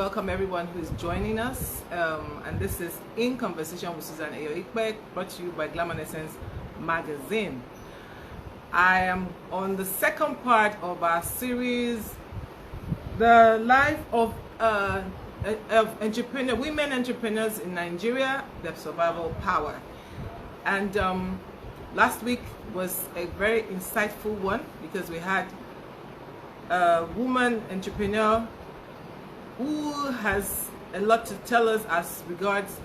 welcome everyone who is joining us. And this is In Conversation with Susan Eyo-Ikpe, brought to you by Glamour-Essence magazine. I am on the second part of our series, the life of women entrepreneurs in Nigeria, their survival power. And last week was a very insightful one because we had a woman entrepreneur who has a lot to tell us as regards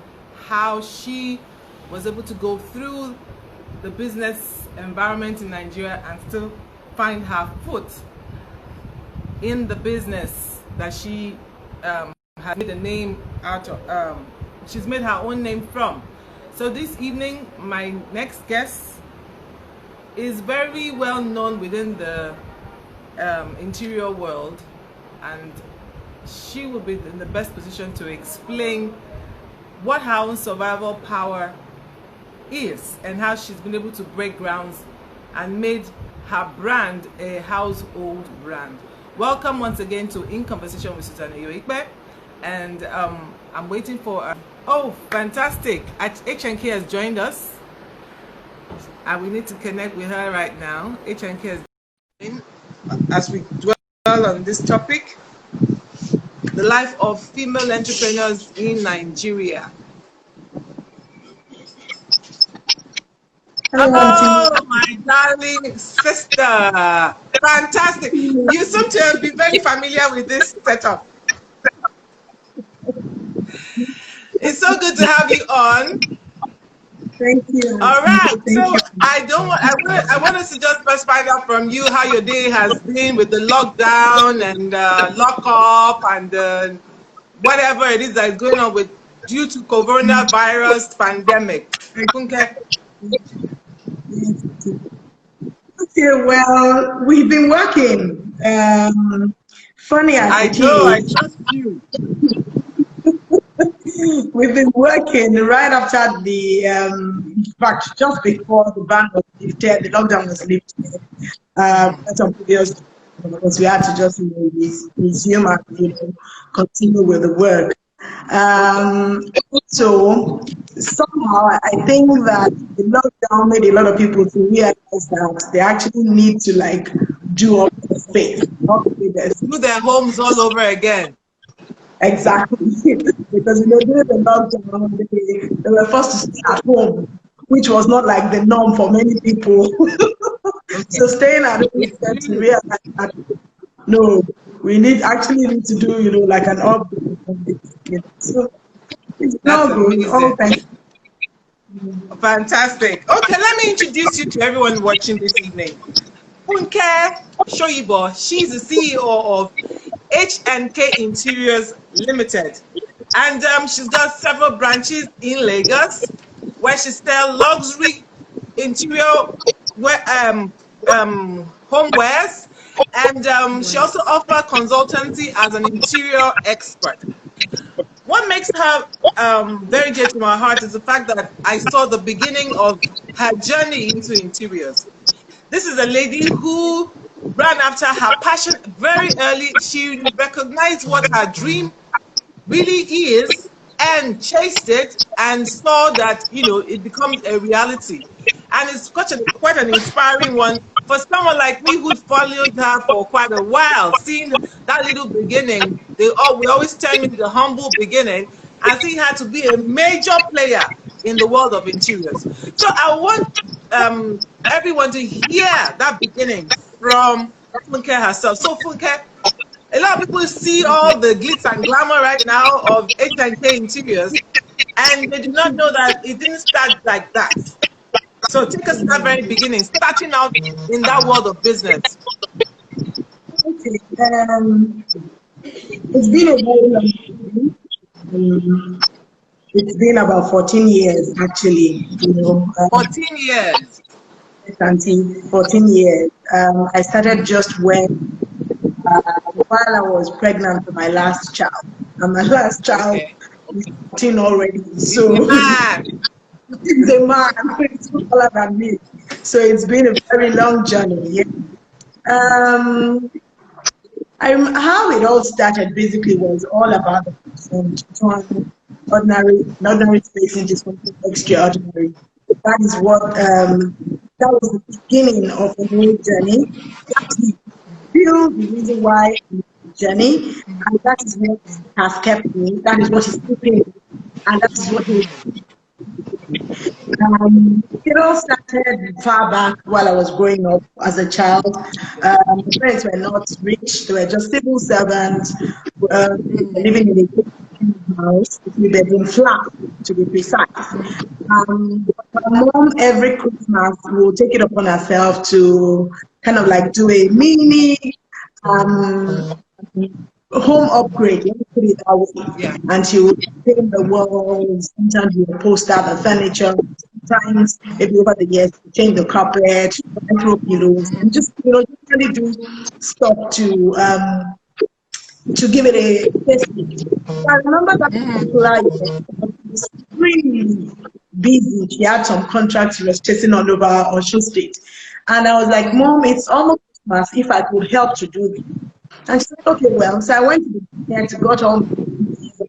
how she was able to go through the business environment in Nigeria and still find her foot in the business that she has made a name out of. She's made her own name from. So this evening, my next guest is very well known within the interior world, and she will be in the best position to explain what her own survival power is and how she's been able to break grounds and made her brand a household brand. Welcome once again to In Conversation with Susan Eyo-Ikpe, and I'm waiting for oh, fantastic! HNK has joined us, and we need to connect with her right now. HNK has joined as we dwell on this topic, the life of female entrepreneurs in Nigeria. Hello, my darling sister. Fantastic. You seem to be very familiar with this setup. It's so good to have you on. Thank you. All right. So I want us to just first find out from you how your day has been with the lockdown and lockup and whatever it is that is going on with due to coronavirus pandemic. Funke. Okay, well, we've been working. Funny as I know, I trust you. We've been working right after the, in fact, just before the ban was lifted, the lockdown was lifted. Because we had to just resume and continue with the work. So somehow I think that the lockdown made a lot of people to realize that they actually need to do all the space, do their homes all over again. Exactly, because during the lockdown they were forced to stay at home, which was not like the norm for many people. So staying at home is to realize that no, we actually need to do like an upgrade. So it's not good. Oh, thank you. Fantastic. Okay, let me introduce you to everyone watching this evening. Funke Soyibo, she's the CEO of HNK Interiors Limited, and she's got several branches in Lagos where she sells luxury interior homewares, and she also offers consultancy as an interior expert. What makes her very dear to my heart is the fact that I saw the beginning of her journey into interiors. This is a lady who ran after her passion very early. She recognized what her dream really is and chased it and saw that it becomes a reality. And it's quite an inspiring one for someone like me who followed her for quite a while, seeing that little beginning. We always tell me the humble beginning, and seeing her to be a major player in the world of interiors. So I want everyone to hear that beginning from Funke herself. So Funke, a lot of people see all the glitz and glamour right now of HNK Interiors, and they do not know that it didn't start like that. So take us to that very beginning, starting out in that world of business. Okay, it's been a very long time. It's been about 14 years, actually. 14 years. 14 years. I started just while I was pregnant with my last child. And my last child is 14 already. So he's a man. He's taller than me. So it's been a very long journey. Yeah. How it all started basically was all about the person to turn ordinary space into something extraordinary. That is what that was the beginning of a new journey. That's the real the reason why I'm on the journey, and that is what has kept me. That is what is keeping me, and that is what will. It all started far back while I was growing up as a child. My parents were not rich; they were just civil servants. They were living in a good house, a three-bedroom flat, to be precise. My mom every Christmas will take it upon herself to kind of like do a mini um, home upgrade, let me put it that way. Yeah. And she would paint the walls, sometimes we would post out the furniture, sometimes maybe over the years change the carpet, throw pillows, and just just really do stuff to give it a facelift. I remember that particular year, I was really busy. She had some contracts she was chasing all over Osho State. And I was like, Mom, it's almost Christmas if I could help to do this. And she said, okay, well. So I went to the internet, got all the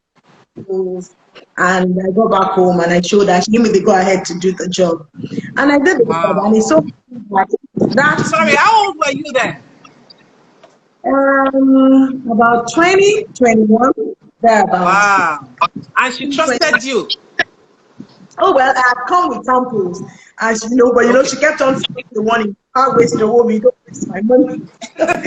tools, and I got back home and I showed her. She gave me the go ahead to do the job. And I did the job. And it's so that. Sorry, how old were you then? About 20, 21, thereabouts. Wow. And she trusted you. Oh, well, I had come with samples. And but she kept on saying the one in can't waste the home, you don't waste my money. But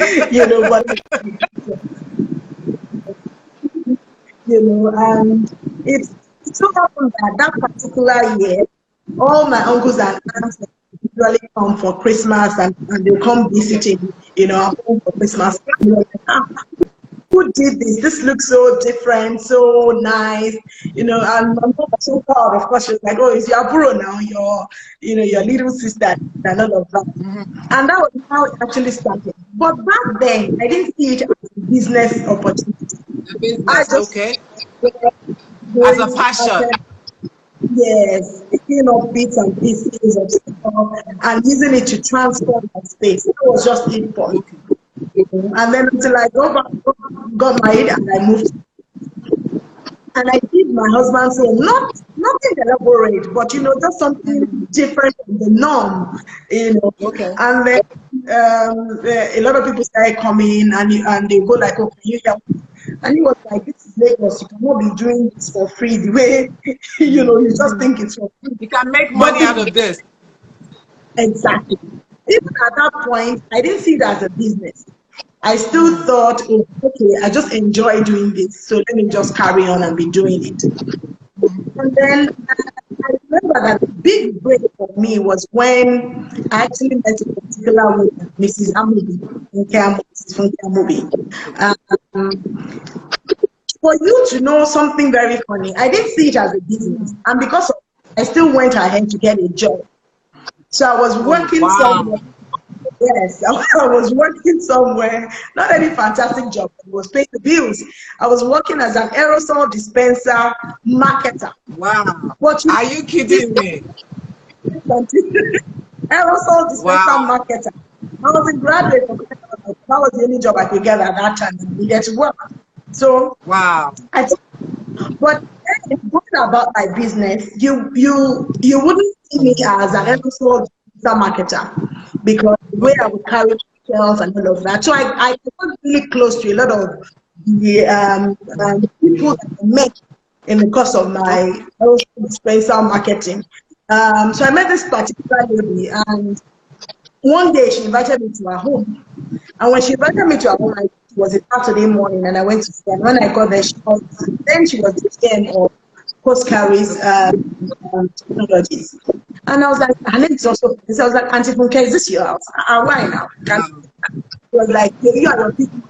and it so happened that that particular year, all my uncles and aunts usually come for Christmas and they'll come visiting, our home for Christmas. And like, who did this? This looks so different, so nice, and my mom was so proud. Of course, she was like, "Oh, it's your bro now, your little sister," and all of that. And that was how it actually started. But back then, I didn't see it as a business opportunity. I just as a passion. Yes, picking up bits and pieces of stuff and using it to transform my space. That was just it for me. And then until I got married and I moved. And I did my husband's home, nothing elaborate, but just something different from the norm, Okay. And then a lot of people started coming and they go like, "Oh, can you help me?" And he was like, "This is Lagos, you cannot be doing this for free the way you just think it's for free. You can make money out of this." Exactly. Even at that point, I didn't see it as a business. I still thought, oh, okay, I just enjoy doing this, so let me just carry on and be doing it. And then I remember that the big break for me was when I actually met a particular woman, Mrs. Amubi, Funke Amubi. For you to know something very funny, I didn't see it as a business, and because of I still went ahead to get a job. So I was working somewhere. Yes, I was working somewhere. Not any fantastic job, but it was paying the bills. I was working as an aerosol dispenser marketer. Wow. Are you kidding me? Aerosol dispenser marketer. I was a graduate. That was the only job I could get at that time. I needed to work. So wow. But going about my business, you wouldn't see me as an aerosol marketer because the way I would carry myself and all of that. So I got really close to a lot of the people that I met in the course of my aerosol dispenser marketing. So I met this particular lady, and one day she invited me to her home. And when she invited me to her home, it was a Saturday morning, and I went to see her. And when I got there, she was the GM of Post Carries Technologies. And I was like, her name is also, so I was like, Auntie Funke, is this your house? Why now? She was like, you are your people.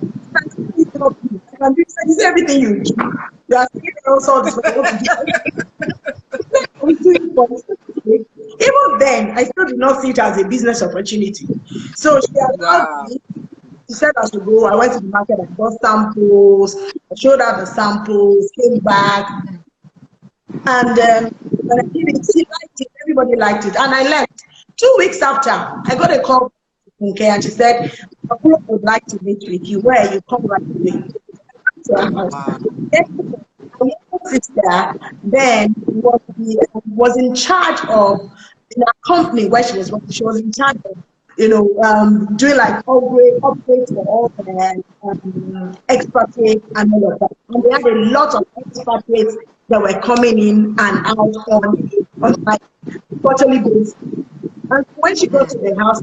This is everything you do. You are saying also this. Even then, I still did not see it as a business opportunity. So she allowed me. She said I should go. I went to the market and bought samples. I showed her the samples, came back. And when I did it, she liked it. Everybody liked it. And I left. 2 weeks after, I got a call from Funke and she said, I would like to meet with you. Where you come right away to our house. Wow. My younger sister then was in charge of in a company where she was working. She was in charge of doing like upgrades for all the expatriates and all of that. And they had a lot of expatriates that were coming in and out on like quarterly basis. And when she got to the house,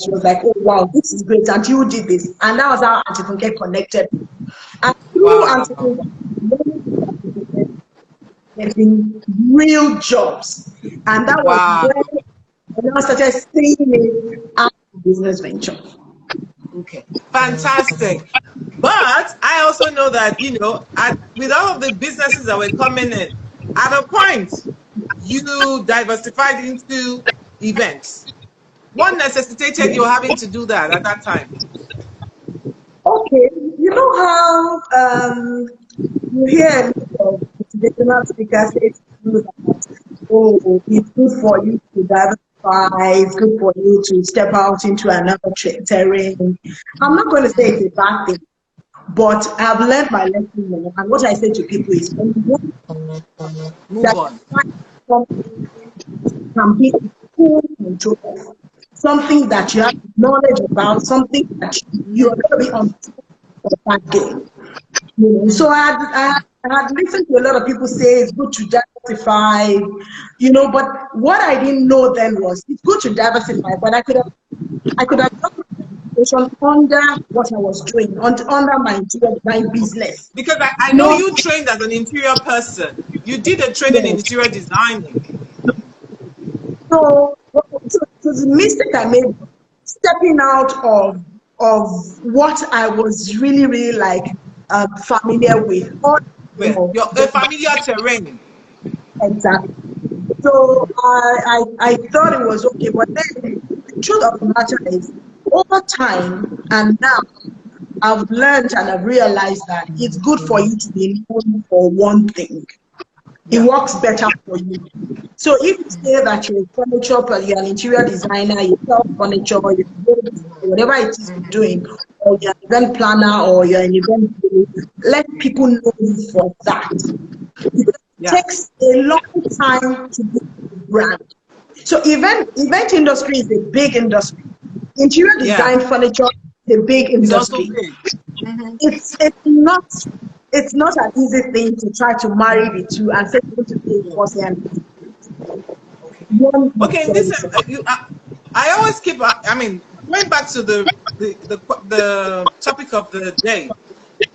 she was like, "Oh wow, this is great, Auntie, you did this," and that was how Auntie Funke connected. And through Auntie Wow. Funke, getting real jobs, and that was Wow. when I now started seeing it as a business venture. Okay. Fantastic. But I also know that, with all of the businesses that were coming in, at a point, you diversified into events. What necessitated you having to do that at that time? Okay, you know how you hear a lot of motivational speakers say to you that, oh, it's good for you to diversify, it's good for you to step out into another terrain. I'm not going to say it's a bad thing, but I've learned my lesson now. And what I say to people is, when you want Move that on. something can be in full control of, something that you have knowledge about, something that you are going to be on top of that game. So I had listened to a lot of people say it's good to diversify, but what I didn't know then was it's good to diversify, but I could have done diversification under what I was doing, under my business. Because I know Not you trained as an interior person. You did a training in yes. interior designing. So the mistake I made was stepping out of what I was really, really like familiar with. Well, you're a familiar terrain. Exactly. So I thought it was okay, but then the truth of the matter is, over time and now, I've learned and I've realized that it's good for you to be known for one thing. It Yeah. works better for you. So if you say that you're a you're an interior designer, you sell furniture, whatever it is you're doing, or you're an event planner or you're an event guru, let people know you for that. Because it Yeah. takes a long time to build a brand. So event industry is a big industry. Interior Yeah. design furniture is a big It's also industry. big. Mm-hmm. It's not an easy thing to try to marry the two and say to be first hand. One Okay, in must this, always I always keep, going back to the topic of the day.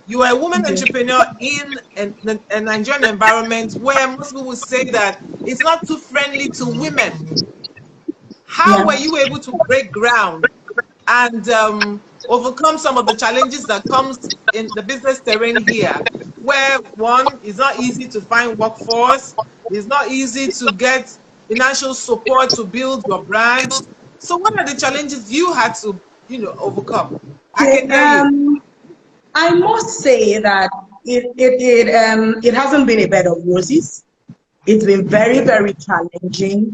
You are a woman entrepreneur in a Nigerian environment where most people would say that it's not too friendly to women. How were yeah. you able to break ground and overcome some of the challenges that comes in the business terrain here, where one, it's not easy to find workforce, it's not easy to get financial support to build your brand. So what are the challenges you had to, overcome? I Okay. can hear you. I must say that it hasn't been a bed of roses. It's been very, very challenging.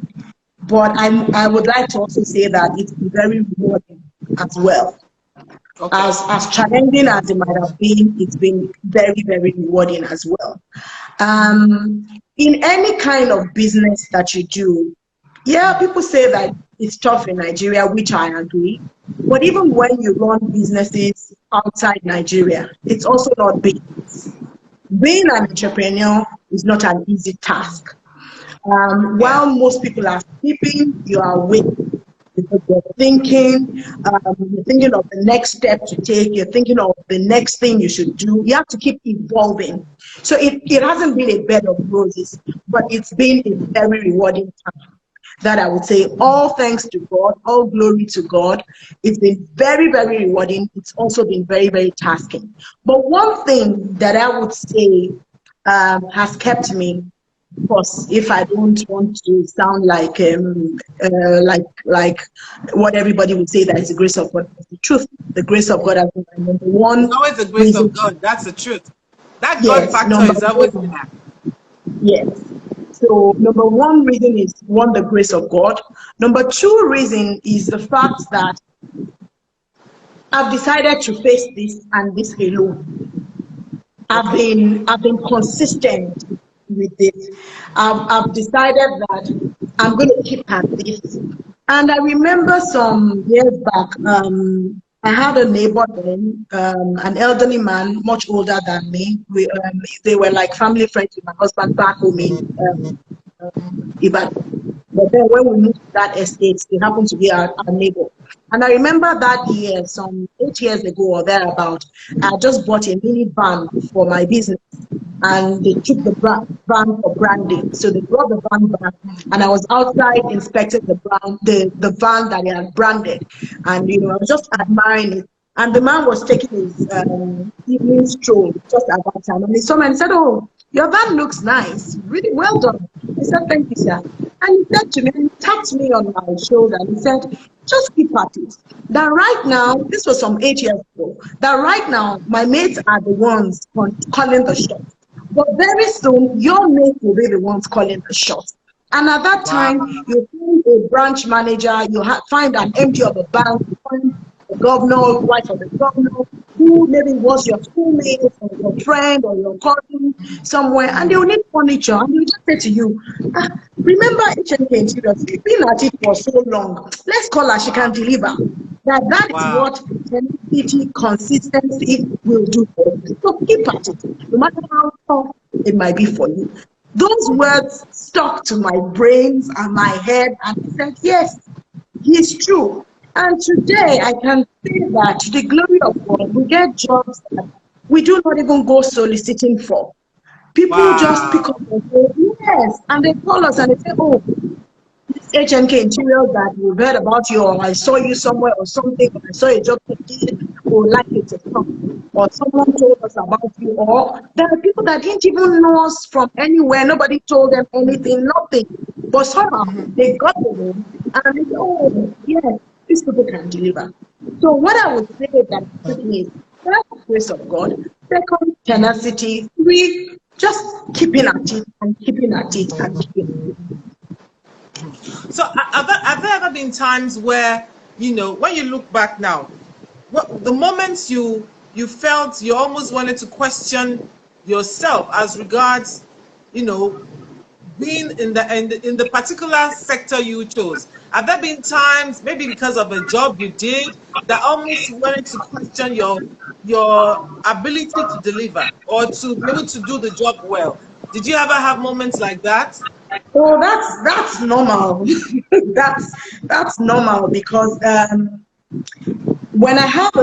But I would like to also say that it's been very rewarding as well. Okay. As challenging as it might have been, it's been very, very rewarding as well. In any kind of business that you do, yeah, people say that it's tough in Nigeria, which I agree. But even when you run businesses outside Nigeria, it's also not big. Being an entrepreneur is not an easy task. Yeah. While most people are sleeping, you are awake because you're thinking of the next step to take, you're thinking of the next thing you should do. You have to keep evolving. So it hasn't been a bed of roses, but it's been a very rewarding time. That I would say, all thanks to God, all glory to God. It's been very, very rewarding. It's also been very, very tasking. But one thing that I would say has kept me, of course, if I don't want to sound like what everybody would say, that it's the grace of God. It's the truth. The grace of God has been my number It's one always the grace of reason. God. That's the truth. That God Yes, factor number is always one. there. Yes. So number one reason is one, the grace of God. Number two reason is the fact that I've decided to face this and this alone. I've been consistent with it. I've decided that I'm going to keep at this. And I remember some years back, I had a neighbor then, an elderly man, much older than me. They were like family friends with my husband back home in Ibadan. But then when we moved to that estate, they happened to be our neighbor. And I remember that year, some 8 years ago or thereabout, I just bought a mini van for my business. And they took the van for branding. So they brought the van back, and I was outside inspecting the van that they had branded. And, I was just admiring it. And the man was taking his evening stroll just at that time. And he saw me and said, "Oh, your van looks nice. Really well done." I said, "Thank you, sir." And he said to me, and he tapped me on my shoulder, and he said, "Just keep at it. That right now," this was some 8 years ago, "that right now, my mates are the ones calling the shots. But very soon, your mates will be the ones calling the shots. And at that time, you find a branch manager, you find an MD of a bank, you find the governor, wife of the governor, who maybe was your schoolmate or your friend or your cousin somewhere, and they will need furniture, and they will just say to you, remember HNK Interiors, you've been at it for so long, let's call her, she can deliver." That is what tenacity, consistency will do for you. So keep at it, no matter how tough it might be for you. Those words stuck to my brains and my head, and I said, yes, it's true. And today I can say that to the glory of God, we get jobs that we do not even go soliciting for. People just pick up and say, yes, and they call us and they say, "Oh, HNK Interior that we've heard about you, or I saw you somewhere or something, or I saw a job you did, or like it to come, or someone told us about you," or there are people that didn't even know us from anywhere, nobody told them anything, nothing, but somehow they got the name and they say, "Oh, yes, these people can deliver." So what I would say that is that's the grace of God. Second, tenacity. Three, just keeping at it and keeping at it and keeping at it. So have there ever been times where, when you look back now, what the moments you felt you almost wanted to question yourself as regards, being in the particular sector you chose? Have there been times, maybe because of a job you did, that almost wanted to question your ability to deliver or to be able to do the job well? Did you ever have moments like that? Oh, that's normal. that's normal because when I have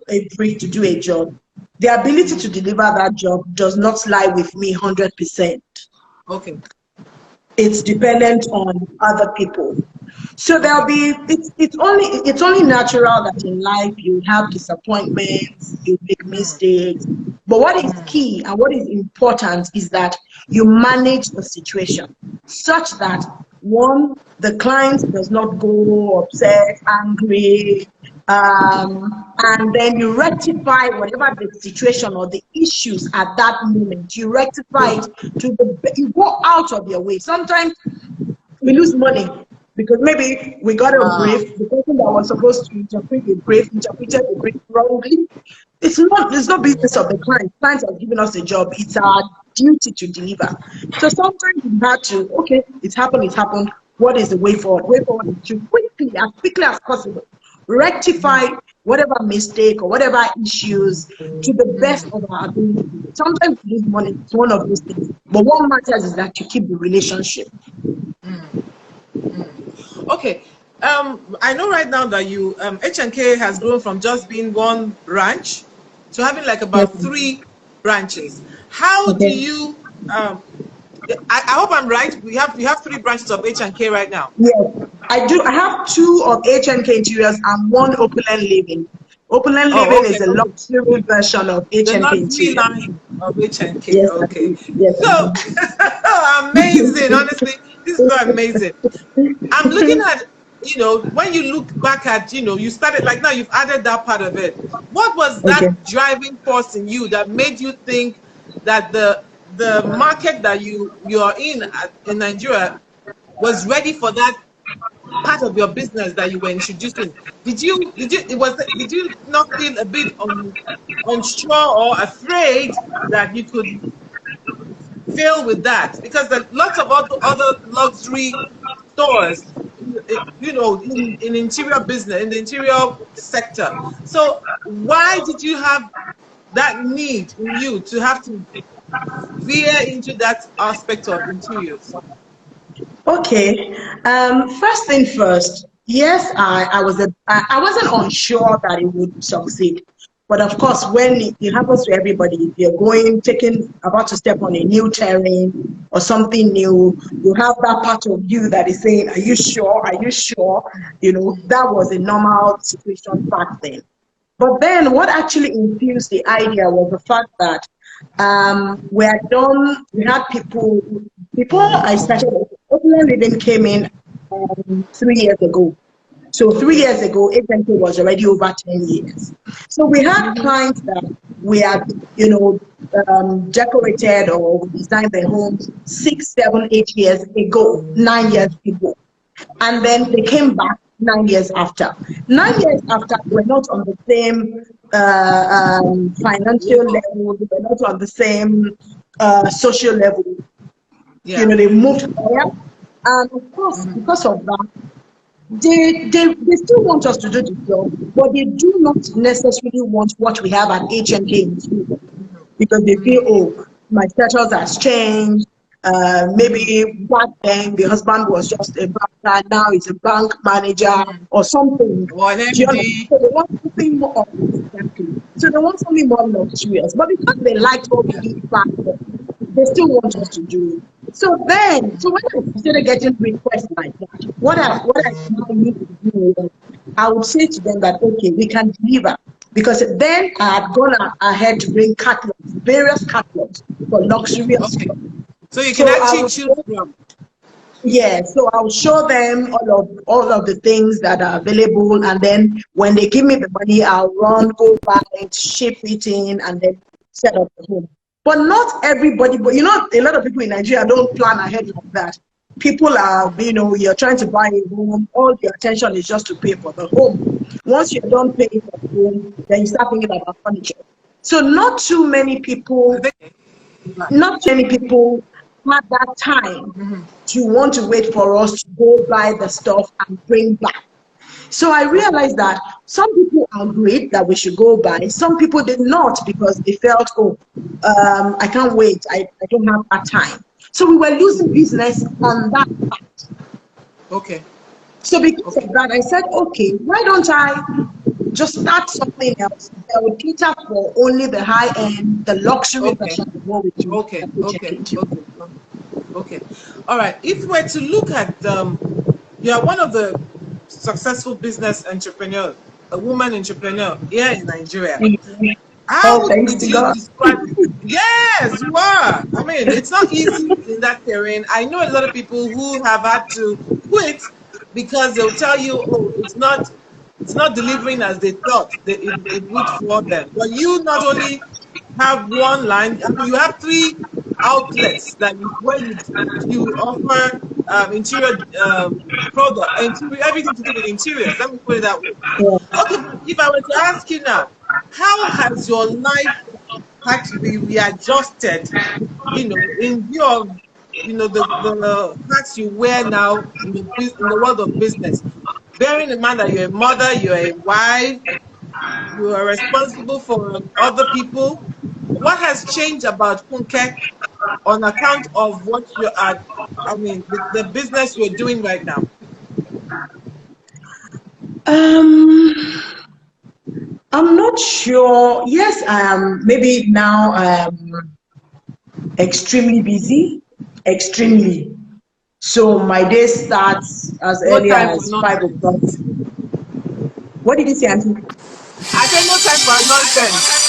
a brief to do a job, the ability to deliver that job does not lie with me 100%. Okay. It's dependent on other people. So there'll be it's only natural that in life you have disappointments, you make mistakes. But what is key and what is important is that you manage the situation such that one, the client does not go upset, angry, and then you rectify whatever the situation or the issues at that moment. You rectify it you go out of your way. Sometimes we lose money because maybe we got a brief, the person that was supposed to interpret the brief interpreted the brief wrongly. It's not business of the client. Clients have given us a job. It's our duty to deliver. So sometimes we had to, okay, it's happened. What is the way forward? Way forward is to as quickly as possible, rectify whatever mistake or whatever issues to the best of our ability. Sometimes we lose money, it's one of those things. But what matters is that you keep the relationship. Okay. I know right now that HNK has grown from just being one branch to having like about 3 branches. How do you, I hope I'm right, we have 3 branches of HNK right now. Yes, I do. I have 2 of HNK Interiors and 1 Opulent Living. Opulent Living is a luxury version of HNK Interiors. Line of HNK. Yes, Okay. yes, So amazing, honestly. This is so amazing. I'm looking at, when you look back at, you started, like now you've added that part of it. What was that driving force in you that made you think that the market that you are in Nigeria was ready for that part of your business that you were introducing, did you not feel a bit unsure or afraid that you could fail with that? Because there are lots of other luxury stores, in interior business, in the interior sector. So why did you have that need in you to have to veer into that aspect of interiors? Okay. First thing first. Yes, I wasn't unsure that it would succeed. But of course, when it happens to everybody, if you're about to step on a new terrain or something new, you have that part of you that is saying, "Are you sure? Are you sure?" That was a normal situation back then. But then what actually infused the idea was the fact that we had people, before I started, Open Living came in 3 years ago. So 3 years ago, agency was already over 10 years. So we had clients that we had, decorated or designed their homes 6, 7, 8 years ago, 9 years ago. And then they came back 9 years after. 9 years after, we're not on the same financial level, we're not on the same social level. Yeah. They moved higher. And of course, because of that, they still want us to do the job, but they do not necessarily want what we have at H&K because they feel, oh, my status has changed. Maybe back then the husband was just a banker, now he's a bank manager or something. Or an MD. So they want something more exactly. So they want something more luxurious. But because they liked what we did back then, they still want us to do it. So when I started getting requests like that, what I now need to do is I would say to them that, okay, we can deliver. Because then I had gone ahead to bring catalogs, various catalogs for luxurious stuff. So you can actually choose from. Yeah, so I'll show them all of the things that are available, and then when they give me the money, I'll go buy it, ship it in, and then set up the home. But not everybody, but a lot of people in Nigeria don't plan ahead like that. People are, you're trying to buy a home, all your attention is just to pay for the home. Once you're done paying for the home, then you start thinking about furniture. So not too many people had that time to want to wait for us to go buy the stuff and bring back. So I realized that some people agreed that we should go buy. Some people did not because they felt, I can't wait. I don't have that time. So we were losing business on that part. Okay. So because of that, I said, okay, why don't I just start something else that would cater for only the high end, the luxury version of what we do. Okay. All right. If we're to look at you are one of the successful business entrepreneurs, a woman entrepreneur here in Nigeria. How would you describe it? Yes, you are. I mean, it's not easy in that terrain. I know a lot of people who have had to quit because they'll tell you, oh, it's not delivering as they thought it would for them. But you not only have one line, I mean, you have 3 outlets that where you offer interior product, everything to do with interiors. Let me put it that way. Okay, but if I were to ask you now, how has your life had to be readjusted, in view of the hats you wear now in the world of business? Bearing in mind that you're a mother, you're a wife, you are responsible for other people. What has changed about Funke on account of what you are, the business you're doing right now? I'm not sure. Yes, I am. Maybe now I am extremely busy. Extremely. So my day starts as early as 5 o'clock. What did you say, Auntie? I said no time for nonsense.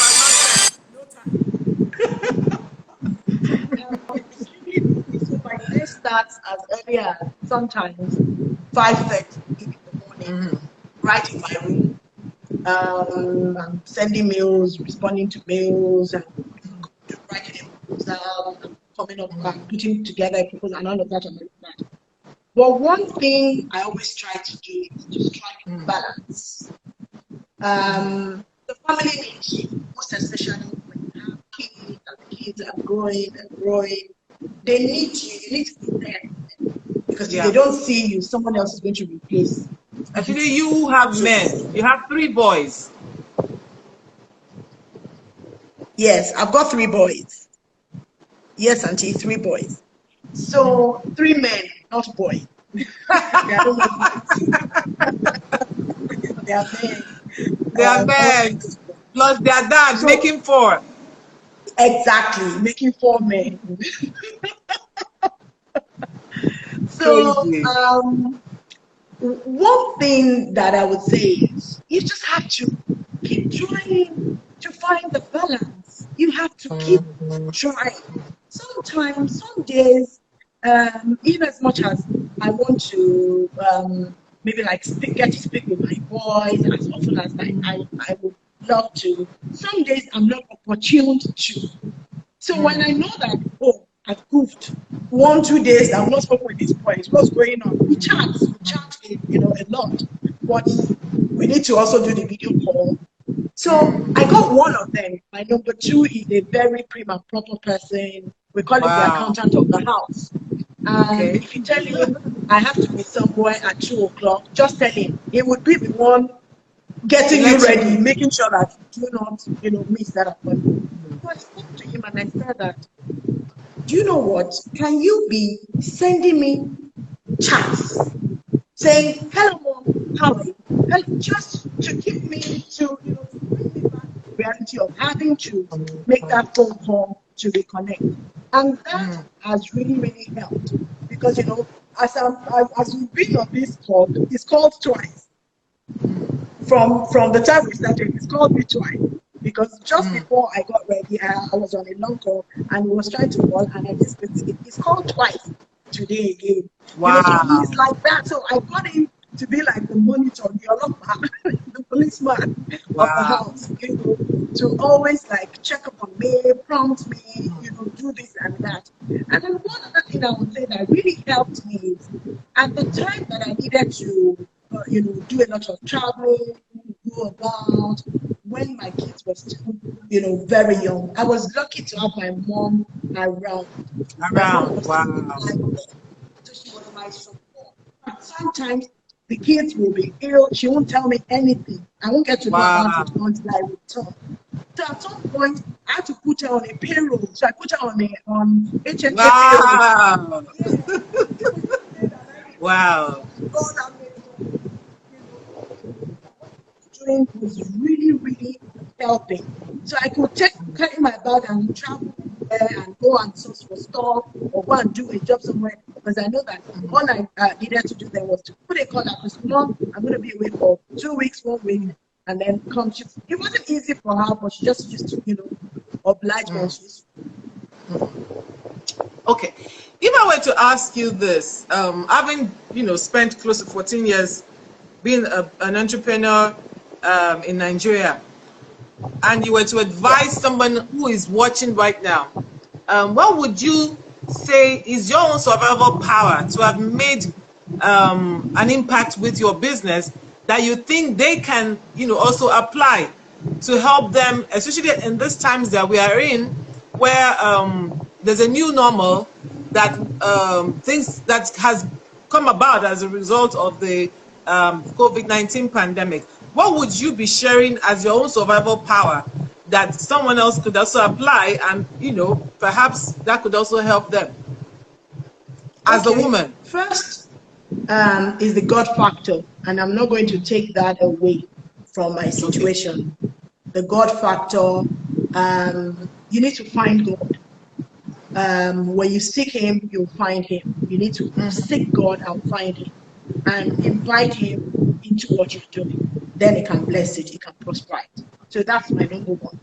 So my day starts as early as sometimes 5:30 in the morning, right in my room. I'm sending mails, responding to mails, and writing a proposal, coming up, putting together a proposal, and all of that. But one thing I always try to do is to strike a balance. The family needs you, most especially when you have kids and the kids are growing and growing. They need you. You need to be there. Because if they don't see you, someone else is going to replace. Actually, you have men. You have 3 boys. Yes, I've got 3 boys. Yes, Auntie, 3 boys. So 3 men, not boys. They are men. They are men. Plus their dad making 4. Exactly, making 4 men. So one thing that I would say is you just have to keep trying to find the balance. You have to keep trying. Sometimes, some days, even as much as I want to maybe like get to speak with my boys as often as I would love to, some days I'm not opportune to. So when I know that, oh, I've goofed 1-2 days, I've not spoken with these boys, what's going on? We chat, a lot. But we need to also do the video call. So I got one of them. My number 2 is a very prim and proper person. We call him the accountant of the house. And if you tell him I have to be somewhere at 2 o'clock, just tell him. He would be the one getting you ready, making sure that you do not, miss that appointment. So I spoke to him and I said that, do you know what? Can you be sending me chats saying, hello, mom, how are you? Just to keep me to bring me back to the reality of having to make that phone call to reconnect. And that has really, really helped. Because, as we've been on this call, it's called twice. From the time we started, it's called me twice. Because just before I got ready, I was on a long call and he was trying to call and I just it's called twice today again. Wow. So he's like that. So I got him to be like the monitor, the policeman of the house, to always like check up on me, prompt me, do this and that. And then one other thing I would say that really helped me is at the time that I needed to do a lot of traveling, go about, when my kids were still, very young. I was lucky to have my mom around. Wow. So she was my support. But sometimes the kids will be ill. She won't tell me anything. I won't get to know about it until I return. So at some point, I had to put her on a payroll. So I put her on HMA payroll. Wow. Was really, really helping. So I could carry my bag and travel there and go and source for stuff or go and do a job somewhere, because I know that all I needed to do there was to put a call across, Mom, I'm going to be away for 2 weeks, 1 week, and then come. It wasn't easy for her, but she just used to, oblige when she's. Okay. If I were to ask you this, having, spent close to 14 years being an entrepreneur in Nigeria, and you were to advise someone who is watching right now, what would you say is your own survival power to have made an impact with your business that you think they can, also apply to help them, especially in these times that we are in, where there's a new normal that things that has come about as a result of the COVID-19 pandemic? What would you be sharing as your own survival power that someone else could also apply, and perhaps that could also help them as a woman? First is the God factor, and I'm not going to take that away from my situation. The God factor, you need to find God. When you seek him, you'll find him. You need to seek God and find him and invite him into what you're doing. Then he can bless it, he can prosper it. So that's my number one.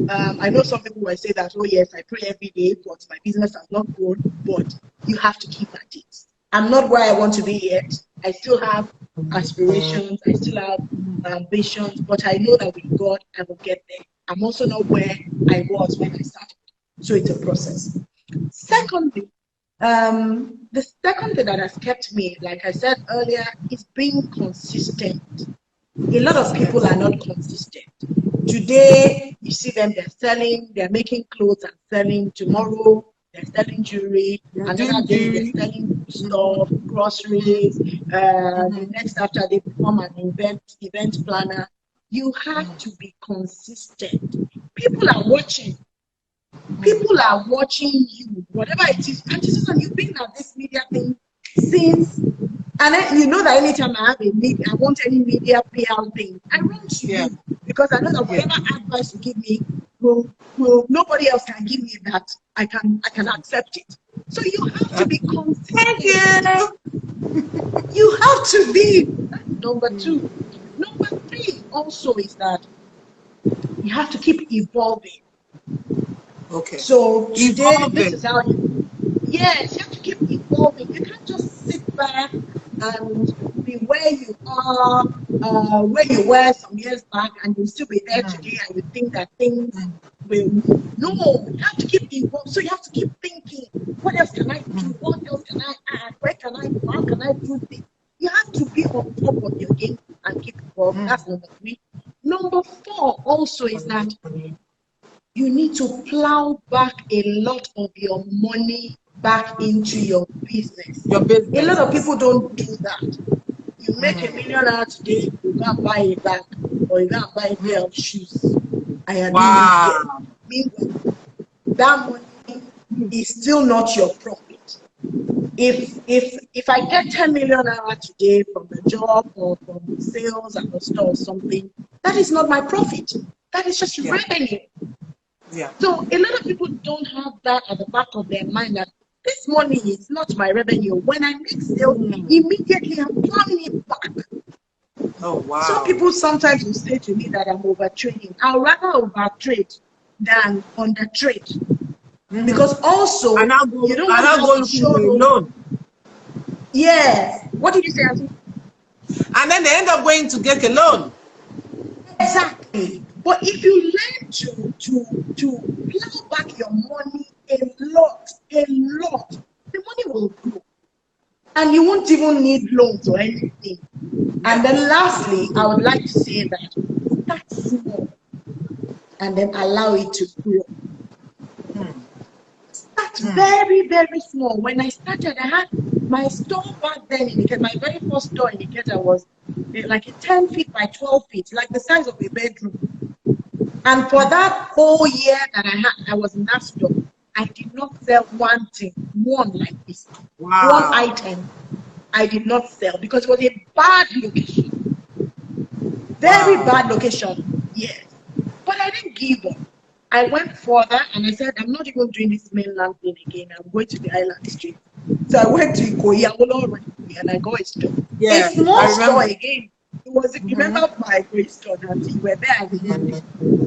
I know some people will say that, oh yes, I pray every day, but my business has not grown. But you have to keep at it. I'm not where I want to be yet. I still have aspirations, I still have ambitions, but I know that with God, I will get there. I'm also not where I was when I started. So it's a process. Secondly, The second thing that has kept me, like I said earlier, is being consistent. A lot of people are not consistent. Today, you see them, they're making clothes and selling. Tomorrow, they're selling jewelry. Another day, they're selling stuff, groceries. The next after, they become an event planner. You have to be consistent. People are watching. People are watching you, whatever it is. And Susan, you've been at this media thing since, and then you know that anytime I want any media PR thing, I run to you because I know that whatever advice you give me, nobody else can give me that. I can accept it. So you have to be consistent. You have to be. Number two. Number three also is that you have to keep evolving. Okay. So today, this is how you have to keep evolving. You can't just sit back and be where you are, where you were some years back, and you'll still be there today, and you think that things will move. No, you have to keep evolving. So you have to keep thinking, what else can I do? What else can I add? Where can I go? How can I do this? You have to be on top of your game and keep evolving. That's number three. Number four also is that you need to plow back a lot of your money back into your business. A lot of people don't do that. You make $1 million today, you go and buy a bag or you go and buy a pair of shoes. Meanwhile, that money is still not your profit. If I get $10 million today from the job or from sales at the store or something, that is not my profit. That is just revenue. Yeah. So a lot of people don't have that at the back of their mind that this money is not my revenue. When I make sales, immediately I'm plowing it back. Oh wow. Some people sometimes will say to me that I'm overtrading. I'd rather overtrade than undertrade. Because also you don't have to show loan. Yes. What did you say, Auntie? And then they end up going to get a loan. Exactly. But if you learn to plow back your money a lot, the money will grow. And you won't even need loans or anything. And then lastly, I would like to say that start small and then allow it to grow. Start very, very small. When I started, I had my store back then in Ikeda. My very first store in Ikeda was like a 10 feet by 12 feet, like the size of a bedroom. And for that whole year that I was in that store, I did not sell one like this. Wow. One item I did not sell because it was a bad location. Very bad location, yes. But I didn't give up. I went further and I said, I'm not even doing this mainland thing again. I'm going to the island street. So I went to Ikoyi and I got a store. A small store again. It was, remember my great store that you were there.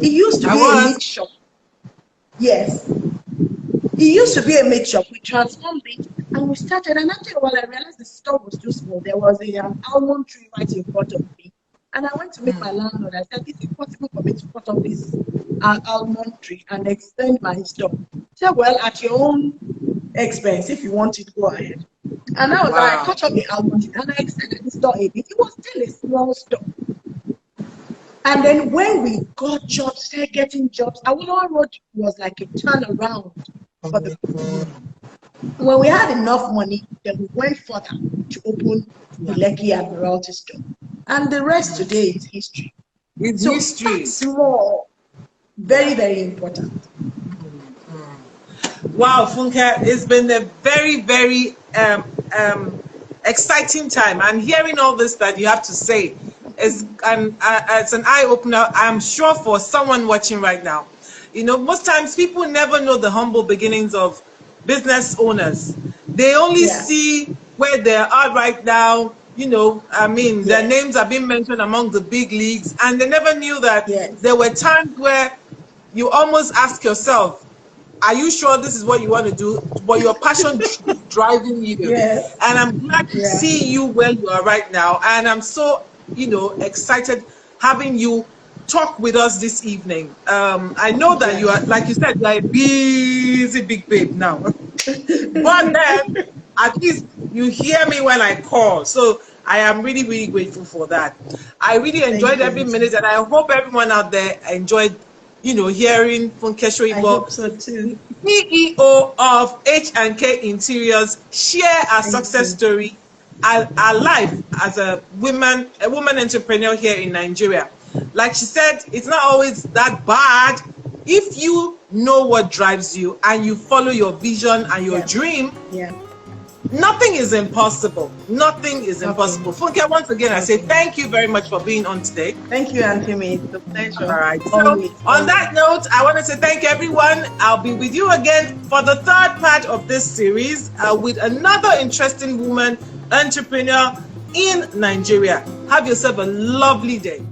It used to be a meat shop. Yes. It used to be a meat shop. We transformed it and we started. And after a while, I realized the store was too small. There was an almond tree right in front of me. And I went to meet my landlord. I said, is it possible for me to cut off this almond tree and extend my store? He said, well, at your own expense. If you want it, go ahead. And I was like, I cut off the almond tree and I extended the store a bit. It was still a small store. And then when we got jobs, started getting jobs, our road was like a turnaround for the when we had enough money, then we went further to open the Lekki Admiralty store. And the rest today is history. It's history. Small, very, very important. Wow, Funke, it's been a very, very exciting time. And hearing all this that you have to say is it's an eye-opener, I'm sure, for someone watching right now. You know, most times people never know the humble beginnings of business owners. They only see where they are right now. You know, I mean, their names are being mentioned among the big leagues, and they never knew that there were times where you almost ask yourself, are you sure this is what you want to do? But your passion is driving you. Yes. And I'm glad to see you where you are right now. And I'm so, you know, excited having you talk with us this evening. I know that you are, like you said, you are a busy big babe now. But then, at least you hear me when I call. So I am really, really grateful for that. I really enjoyed every minute, and I hope everyone out there enjoyed, hearing Funke Soyibo. I hope so too. CEO of H&K Interiors share our success story, our life as a woman entrepreneur here in Nigeria. Like she said, it's not always that bad if you know what drives you and you follow your vision and your dream. Nothing is impossible. Nothing is impossible. Funke, once again, I say thank you very much for being on today. Thank you, Auntie May. It's a pleasure. All right. So on that note, I want to say thank you, everyone. I'll be with you again for the third part of this series with another interesting woman entrepreneur in Nigeria. Have yourself a lovely day.